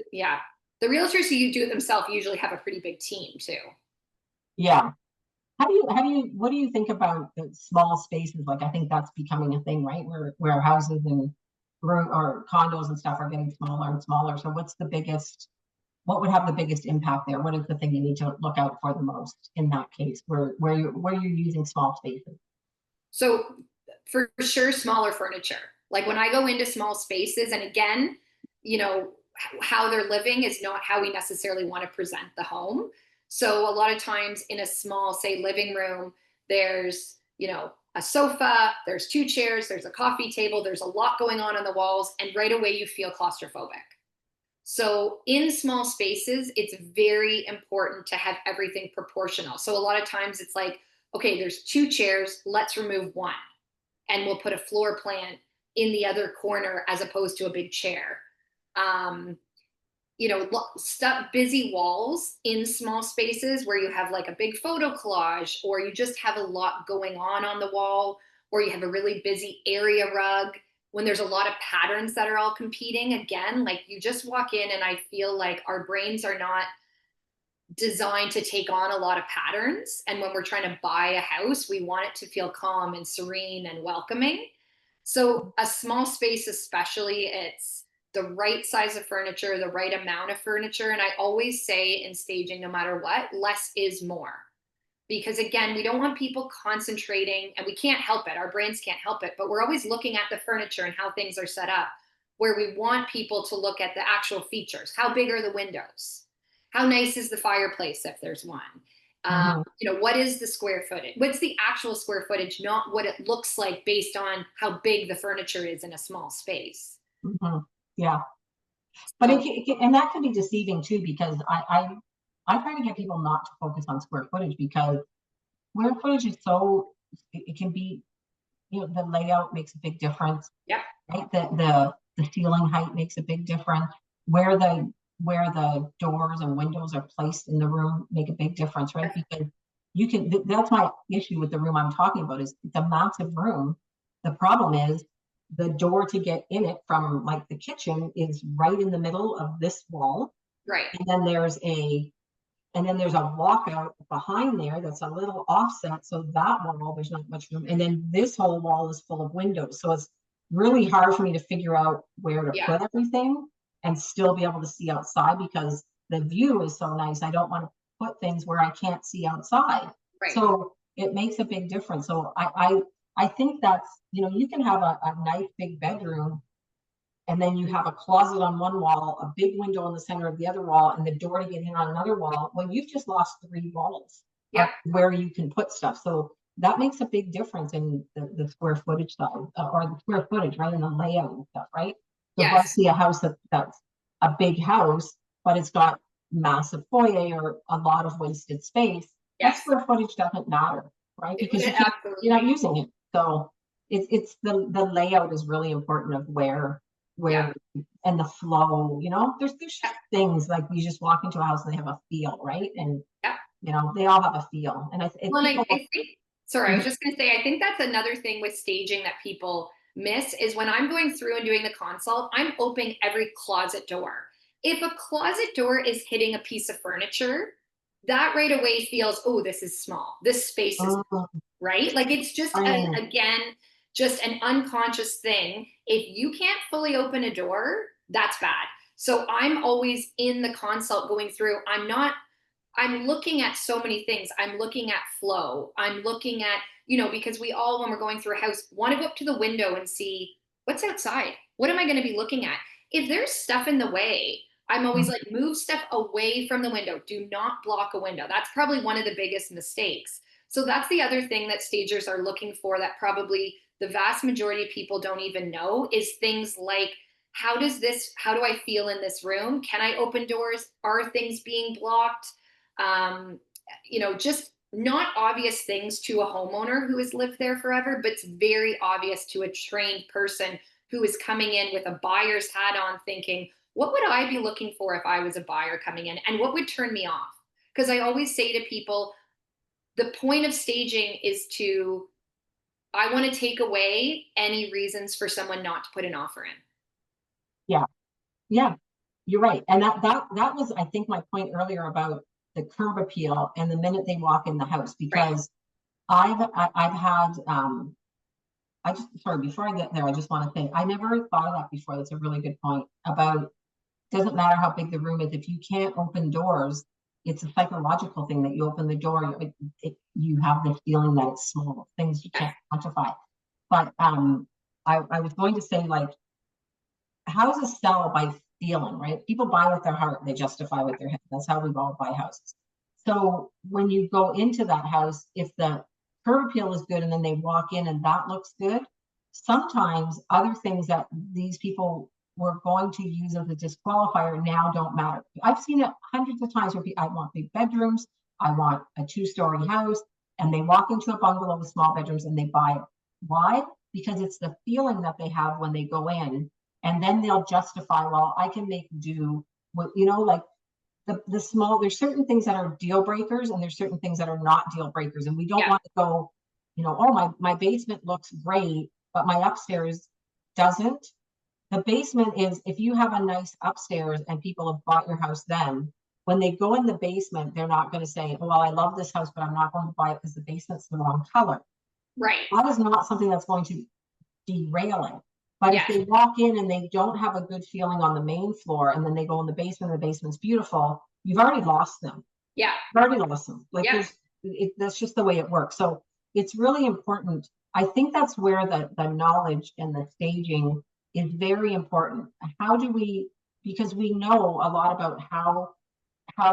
the realtors who do it themselves usually have a pretty big team too. Yeah. What do you think about the small spaces? Like, I think that's becoming a thing, right? Where houses and or condos and stuff are getting smaller and smaller. So what would have the biggest impact there? What is the thing you need to look out for the most in that case where you're using small spaces? So for sure, smaller furniture. Like when I go into small spaces, and again, how they're living is not how we necessarily want to present the home. So a lot of times in a small, say, living room, there's, a sofa, there's 2 chairs, there's a coffee table, there's a lot going on the walls, and right away you feel claustrophobic. So in small spaces, it's very important to have everything proportional. So a lot of times it's like, okay, there's 2 chairs, let's remove 1. And we'll put a floor plant in the other corner as opposed to a big chair. Busy walls in small spaces where you have like a big photo collage, or you just have a lot going on the wall, or you have a really busy area rug. When there's a lot of patterns that are all competing, again, like you just walk in and I feel like our brains are not designed to take on a lot of patterns. And when we're trying to buy a house, we want it to feel calm and serene and welcoming. So a small space, especially, it's the right size of furniture, the right amount of furniture. And I always say in staging, no matter what, less is more. Because again, we don't want people concentrating, and we can't help it. Our brains can't help it, but we're always looking at the furniture and how things are set up, where we want people to look at the actual features. How big are the windows? How nice is the fireplace if there's one? Mhm. What is the square footage? What's the actual square footage, not what it looks like based on how big the furniture is in a small space. Mhm. Yeah. But So, and that can be deceiving too, because I try to get people not to focus on square footage, because square footage is so, it can be, the layout makes a big difference, yeah, right? The ceiling height makes a big difference. Where the doors and windows are placed in the room make a big difference, right? Because that's my issue with the room I'm talking about, is it's a massive room. The problem is the door to get in it from like the kitchen is right in the middle of this wall. right. And then there's a walkout behind there that's a little offset. So that wall, there's not much room. And then this whole wall is full of windows. So it's really hard for me to figure out where to Yeah, put everything and still be able to see outside, because the view is so nice. I don't want to put things where I can't see outside. right. So it makes a big difference. So I think that's, you can have a nice big bedroom, and then you have a closet on one wall, a big window in the center of the other wall, and the door to get in on another wall. Well, you've just lost 3 walls of Yeah. where you can put stuff. So that makes a big difference in the square footage side, or the square footage, right, in the layout and stuff, right? So if I Yes. see a house that's a big house, but it's got massive foyer or a lot of wasted space, that Yes. square footage doesn't matter, right? Because you're not Absolutely. using it. So it's the layout is really important, of Yeah. where and the flow, there's just things like you just walk into a house and they have a feel, right? And Yeah. they all have a feel. And Well, and people. I think, sorry, I was Mhm. just going to say, I think that's another thing with staging that people miss is when I'm going through and doing the consult, I'm opening every closet door. If a closet door is hitting a piece of furniture, that right away feels, oh, this is small. This space is Mhm. right. Like it's just, Right. again, just an unconscious thing. If you can't fully open a door, that's bad. So I'm always in the consult going through. I'm looking at so many things. I'm looking at flow. I'm looking at, because we all, when we're going through a house, want to go up to the window and see what's outside. What am I going to be looking at? If there's stuff in the way, I'm always Mhm. like, move stuff away from the window. Do not block a window. That's probably one of the biggest mistakes. So that's the other thing that stagers are looking for that probably the vast majority of people don't even know is things like, how do I feel in this room? Can I open doors? Are things being blocked? um, just not obvious things to a homeowner who has lived there forever, but it's very obvious to a trained person who is coming in with a buyer's hat on thinking, what would I be looking for if I was a buyer coming in? And what would turn me off? Because I always say to people, the point of staging is I want to take away any reasons for someone not to put an offer in. Yeah. Yeah. You're right. And that was, I think, my point earlier about the curb appeal and the minute they walk in the house, Right. because I've had I just sorry, before I get there, I just want to say I never thought of that before. That's a really good point about, doesn't matter how big the room is. If you can't open doors, it's a psychological thing that you open the door, you have the feeling that it's small, things you Yes. can't quantify. But I was going to say, like, houses sell by feeling, right? People buy with their heart, they justify with their head. That's how we all buy houses. So when you go into that house, if the curb appeal is good and then they walk in and that looks good, sometimes other things that these people were going to use as a disqualifier now don't matter. I've seen it hundreds of times where I want big bedrooms, I want a 2-story house, and they walk into a bungalow with small bedrooms and they buy it. Why? Because it's the feeling that they have when they go in, and then they'll justify, well, I can make do with, like the small, there's certain things that are deal breakers and there's certain things that are not deal breakers. And we don't Yeah. want to go, oh, my basement looks great, but my upstairs doesn't. The basement is, if you have a nice upstairs and people have bought your house, then when they go in the basement, they're not going to say, oh, well, I love this house, but I'm not going to buy it because the basement's the wrong color. Right. That is not something that's going to derail it. But if Yes. they walk in and they don't have a good feeling on the main floor, and then they go in the basement, and the basement's beautiful, you've already lost them. Yeah. You've already lost them. Like Yeah. that's just the way it works. So it's really important. I think that's where the knowledge and the staging is very important. How do we, because we know a lot about how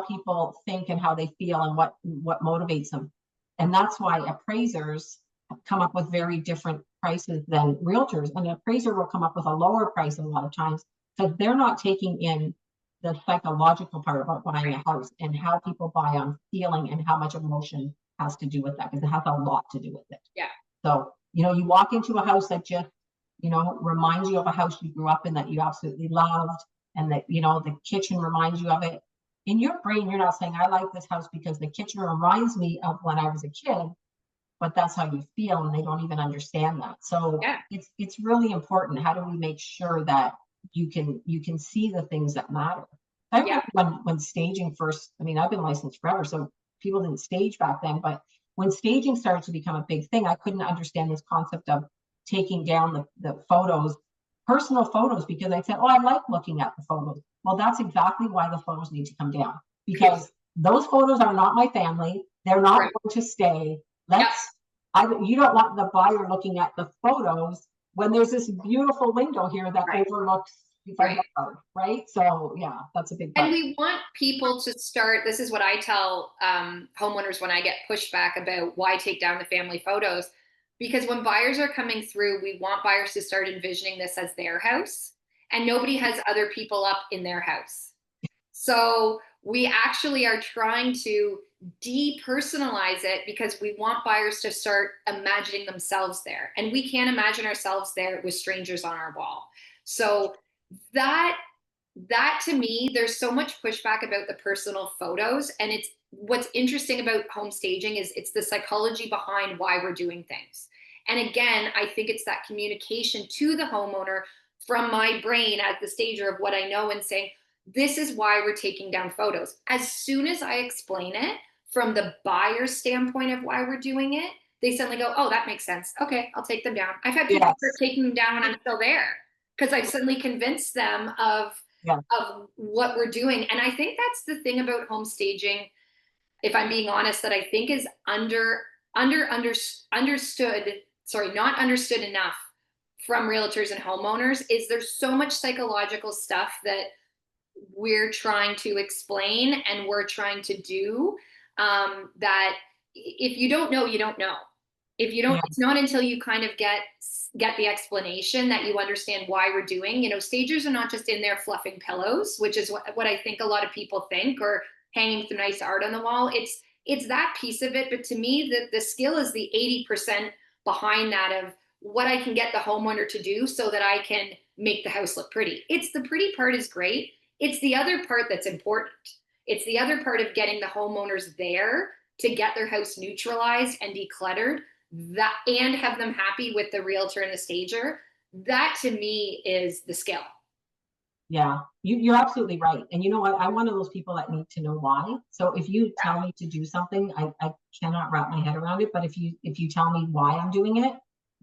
people think and how they feel and what motivates them. And that's why appraisers come up with very different prices than realtors. And an appraiser will come up with a lower price a lot of times because they're not taking in the psychological part about buying a house and how people buy on feeling and how much emotion has to do with that, because it has a lot to do with it. Yeah. So, you walk into a house that just, reminds you of a house you grew up in that you absolutely loved, and that, the kitchen reminds you of it. In your brain, you're not saying, I like this house because the kitchen reminds me of when I was a kid, but that's how you feel, and they don't even understand that. So Yeah. it's really important. How do we make sure that you can see the things that matter? I remember when staging first, I mean, I've been licensed forever, so people didn't stage back then, but when staging started to become a big thing, I couldn't understand this concept of taking down the photos, personal photos, because I said, oh, I like looking at the photos. Well, that's exactly why the photos need to come down, because those photos are not my family. They're not going to stay. You don't want the buyer looking at the photos when there's this beautiful window here that overlooks right? So yeah, that's a big part. And we want people to start, this is what I tell homeowners when I get pushback about why take down the family photos, because when buyers are coming through, we want buyers to start envisioning this as their house, and nobody has other people up in their house. So we actually are trying to depersonalize it, because we want buyers to start imagining themselves there, and we can't imagine ourselves there with strangers on our wall. So that to me, there's so much pushback about the personal photos, and it's what's interesting about home staging is it's the psychology behind why we're doing things. And again, I think it's that communication to the homeowner from my brain as the stager of what I know, and saying, this is why we're taking down photos. As soon as I explain it from the buyer's standpoint of why we're doing it, they suddenly go, oh, that makes sense. Okay, I'll take them down. I've had people start taking them down when I'm still there, because I've suddenly convinced them of what we're doing. And I think that's the thing about home staging, if I'm being honest, that I think is not understood enough from realtors and homeowners, is there's so much psychological stuff that we're trying to explain and we're trying to do, that if you don't know, you don't know. If you don't, it's not until you kind of get the explanation that you understand why we're doing. Stagers are not just in there fluffing pillows, which is what I think a lot of people think, or hanging some nice art on the wall. It's that piece of it. But to me, the skill is the 80% behind that, of what I can get the homeowner to do so that I can make the house look pretty. It's the pretty part is great. It's the other part that's important. It's the other part of getting the homeowners there to get their house neutralized and decluttered, that, and have them happy with the realtor and the stager. That to me is the skill. Yeah, you're absolutely right. And you know what? I'm one of those people that need to know why. So if you tell me to do something, I cannot wrap my head around it. But if you tell me why I'm doing it,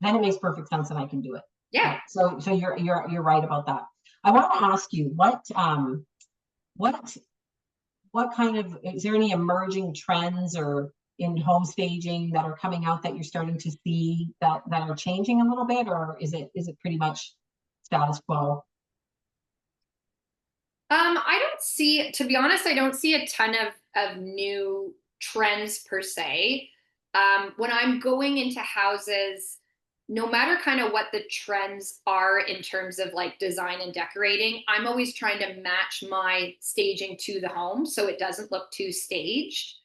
then it makes perfect sense and I can do it. Yeah. So you're right about that. I want to ask you what kind of, is there any emerging trends or in home staging that are coming out that you're starting to see that are changing a little bit, or is it pretty much status quo? I don't see, to be honest, I don't see a ton of new trends per se. When I'm going into houses, no matter kind of what the trends are in terms of like design and decorating, I'm always trying to match my staging to the home so it doesn't look too staged.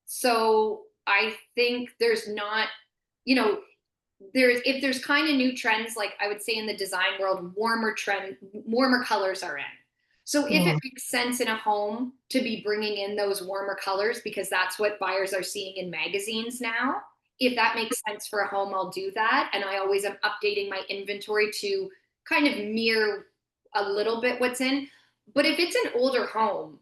So I think there's not, if there's kind of new trends, like I would say in the design world, warmer colors are in. So if it makes sense in a home to be bringing in those warmer colors, because that's what buyers are seeing in magazines now, if that makes sense for a home, I'll do that. And I always am updating my inventory to kind of mirror a little bit what's in. But if it's an older home,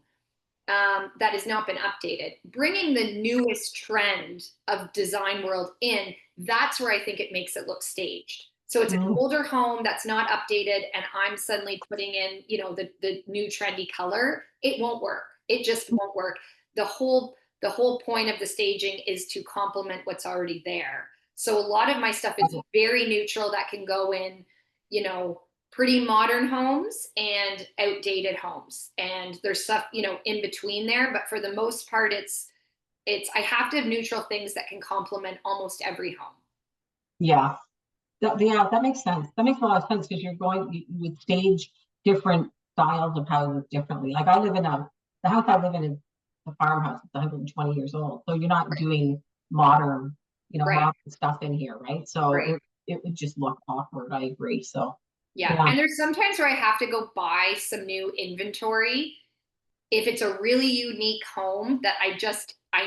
that has not been updated. Bringing the newest trend of design world in, that's where I think it makes it look staged. So it's an older home that's not updated, and I'm suddenly putting in, the new trendy color. It won't work. It just won't work. The whole point of the staging is to complement what's already there. So a lot of my stuff is very neutral, that can go in, pretty modern homes and outdated homes. And there's stuff, in between there. But for the most part, I have to have neutral things that can complement almost every home. Yeah. That makes sense. That makes a lot of sense, because you would stage different styles of houses differently. Like the house I live in is a farmhouse. It's 120 years old. So you're not doing modern, modern stuff in here, right? So it would just look awkward. I agree. So yeah. And there's sometimes where I have to go buy some new inventory. If it's a really unique home that I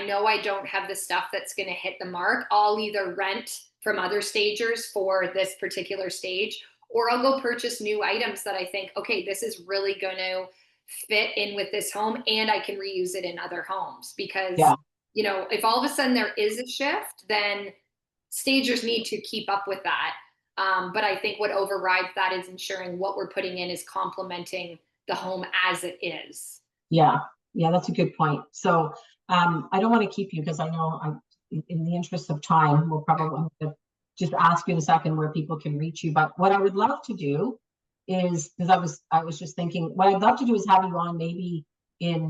know I don't have the stuff that's going to hit the mark, I'll either rent from other stagers for this particular stage, or I'll go purchase new items that I think, okay, this is really going to fit in with this home, and I can reuse it in other homes. Because, if all of a sudden there is a shift, then stagers need to keep up with that. But I think what overrides that is ensuring what we're putting in is complementing the home as it is. Yeah, that's a good point. So I don't want to keep you, because I know in the interest of time, we'll probably just ask you in a second where people can reach you. But what I would love to do is, because I was just thinking, what I'd love to do is have you on maybe in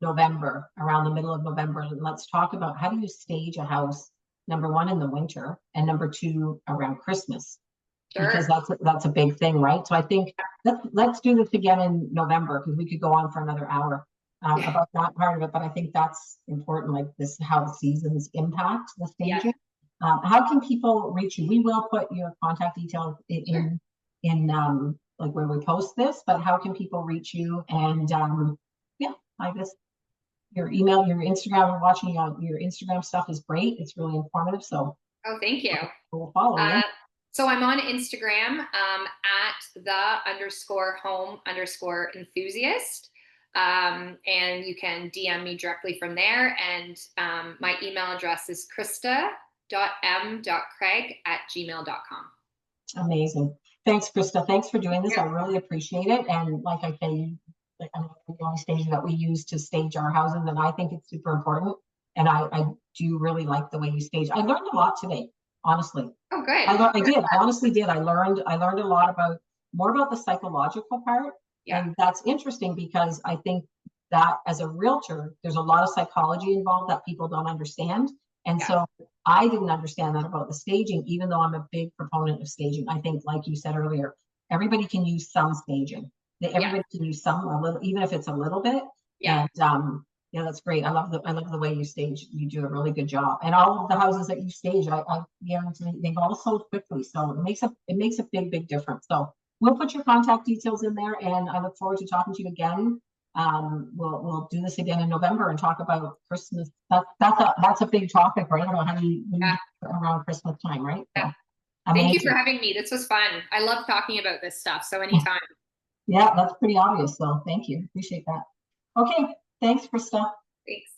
November, around the middle of November, and let's talk about how do you stage a house, number one, in the winter, and number two, around Christmas. Sure. Because that's a big thing, right? So I think let's do this again in November, because we could go on for another hour about that part of it. But I think that's important, like this, how the seasons impact the staging. How can people reach you? We will put your contact details in like where we post this, but how can people reach you? And I guess your email, your Instagram, we're watching your Instagram stuff is great. It's really informative. So thank you. We'll follow you. So I'm on Instagram at @the_home_enthusiast. And you can DM me directly from there. And my email address is krista.m.craig@gmail.com. Amazing. Thanks, Krista. Thanks for doing this. I really appreciate it. And like I say, the only staging that we use to stage our houses, and I think it's super important. And I do really like the way you stage. I learned a lot today, honestly. Oh, good. I did. I honestly did. I learned a lot more about the psychological part. Yeah. And that's interesting, because I think that as a realtor, there's a lot of psychology involved that people don't understand. And so I didn't understand that about the staging, even though I'm a big proponent of staging. I think, like you said earlier, everybody can use some staging. Everybody can use some, a little, even if it's a little bit. Yeah. And that's great. I love the way you stage. You do a really good job. And all of the houses that you stage, I guarantee they've all sold quickly. So it makes a big, big difference. So we'll put your contact details in there, and I look forward to talking to you again. We'll do this again in November and talk about Christmas. That's a big topic, right? About how do you around Christmas time, right? So, thank you for having me. This was fun. I love talking about this stuff. So anytime. Yeah, that's pretty obvious. So thank you. Appreciate that. Okay. Thanks, Krista. Thanks.